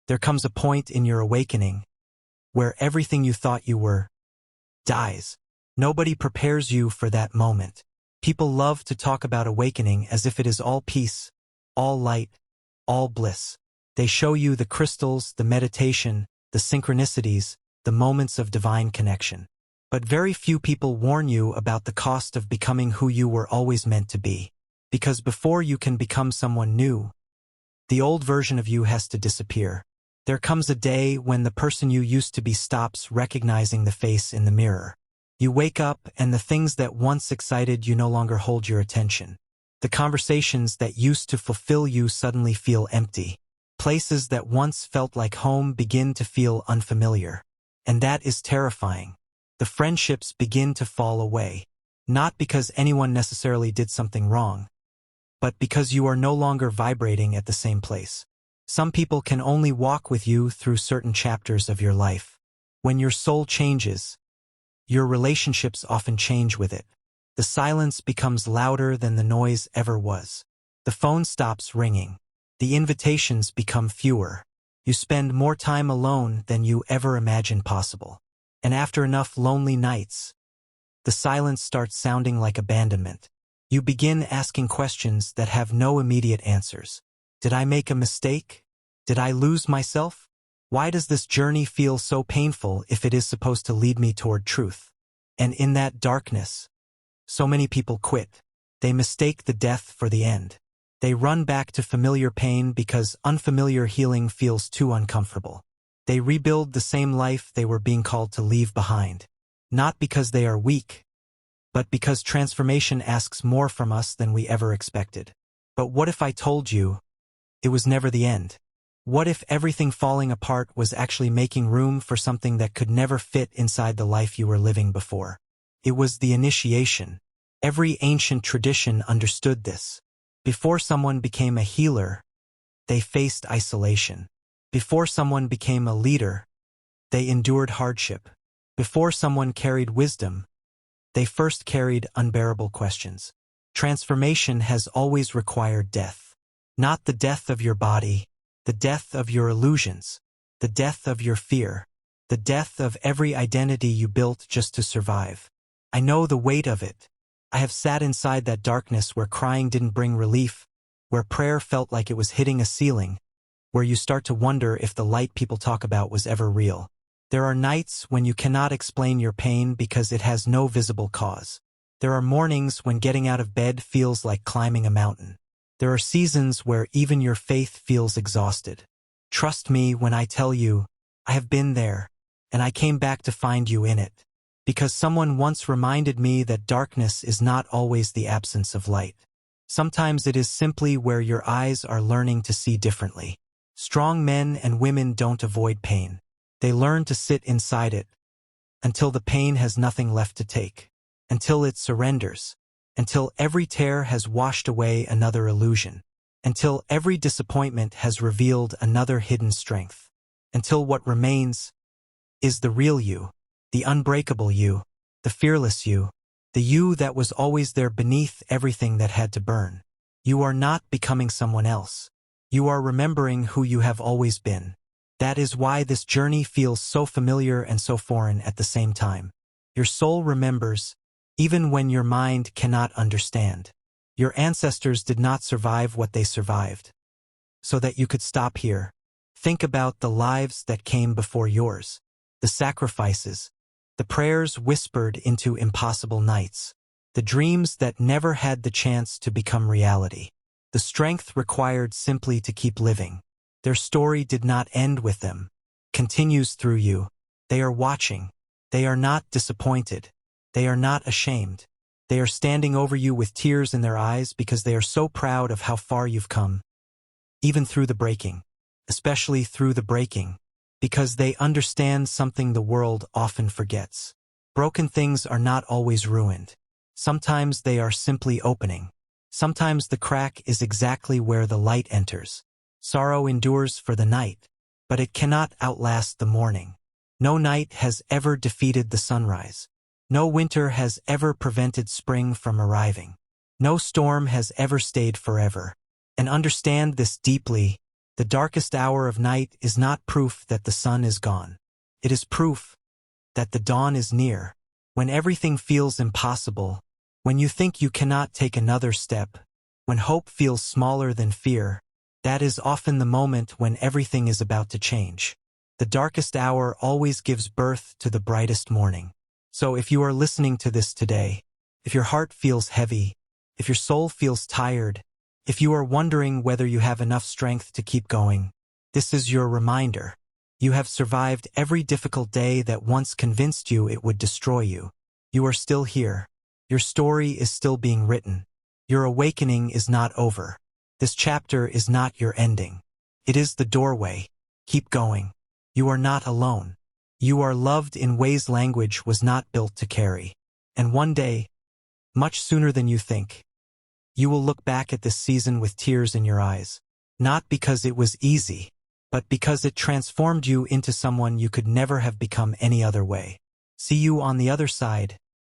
There comes a point in your awakening where everything you thought you were dies. Nobody prepares you for that moment. People love to talk about awakening as if it is all peace, all light, all bliss. They show you the crystals, the meditation, the synchronicities, the moments of divine connection. But very few people warn you about the cost of becoming who you were always meant to be. Because before you can become someone new, the old version of you has to disappear. There comes a day when the person you used to be stops recognizing the face in the mirror. You wake up and the things that once excited you no longer hold your attention. The conversations that used to fulfill you suddenly feel empty. Places that once felt like home begin to feel unfamiliar. And that is terrifying. The friendships begin to fall away. Not because anyone necessarily did something wrong, but because you are no longer vibrating at the same place. Some people can only walk with you through certain chapters of your life. When your soul changes, your relationships often change with it. The silence becomes louder than the noise ever was. The phone stops ringing. The invitations become fewer. You spend more time alone than you ever imagined possible. And after enough lonely nights, the silence starts sounding like abandonment. You begin asking questions that have no immediate answers. Did I make a mistake? Did I lose myself? Why does this journey feel so painful if it is supposed to lead me toward truth? And in that darkness, so many people quit. They mistake the death for the end. They run back to familiar pain because unfamiliar healing feels too uncomfortable. They rebuild the same life they were being called to leave behind. Not because they are weak, but because transformation asks more from us than we ever expected. But what if I told you it was never the end? What if everything falling apart was actually making room for something that could never fit inside the life you were living before? It was the initiation. Every ancient tradition understood this. Before someone became a healer, they faced isolation. Before someone became a leader, they endured hardship. Before someone carried wisdom, they first carried unbearable questions. Transformation has always required death. Not the death of your body, the death of your illusions, the death of your fear, the death of every identity you built just to survive. I know the weight of it. I have sat inside that darkness where crying didn't bring relief, where prayer felt like it was hitting a ceiling, where you start to wonder if the light people talk about was ever real. There are nights when you cannot explain your pain because it has no visible cause. There are mornings when getting out of bed feels like climbing a mountain. There are seasons where even your faith feels exhausted. Trust me when I tell you, I have been there, and I came back to find you in it. Because someone once reminded me that darkness is not always the absence of light. Sometimes it is simply where your eyes are learning to see differently. Strong men and women don't avoid pain. They learn to sit inside it until the pain has nothing left to take, until it surrenders, until every tear has washed away another illusion, until every disappointment has revealed another hidden strength, until what remains is the real you, the unbreakable you, the fearless you, the you that was always there beneath everything that had to burn. You are not becoming someone else. You are remembering who you have always been. That is why this journey feels so familiar and so foreign at the same time. Your soul remembers, even when your mind cannot understand. Your ancestors did not survive what they survived, so that you could stop here. Think about the lives that came before yours, the sacrifices, the prayers whispered into impossible nights, the dreams that never had the chance to become reality, the strength required simply to keep living. Their story did not end with them, continues through you. They are watching. They are not disappointed. They are not ashamed. They are standing over you with tears in their eyes because they are so proud of how far you've come. Even through the breaking, especially through the breaking, because they understand something the world often forgets. Broken things are not always ruined. Sometimes they are simply opening. Sometimes the crack is exactly where the light enters. Sorrow endures for the night, but it cannot outlast the morning. No night has ever defeated the sunrise. No winter has ever prevented spring from arriving. No storm has ever stayed forever. And understand this deeply, The darkest hour of night is not proof that the sun is gone. It is proof that the dawn is near. When everything feels impossible, when you think you cannot take another step, when hope feels smaller than fear, that is often the moment when everything is about to change. The darkest hour always gives birth to the brightest morning. So if you are listening to this today, if your heart feels heavy, if your soul feels tired, if you are wondering whether you have enough strength to keep going, this is your reminder. You have survived every difficult day that once convinced you it would destroy you. You are still here. Your story is still being written. Your awakening is not over. This chapter is not your ending. It is the doorway. Keep going. You are not alone. You are loved in ways language was not built to carry. And one day, much sooner than you think, you will look back at this season with tears in your eyes. Not because it was easy, but because it transformed you into someone you could never have become any other way. See you on the other side.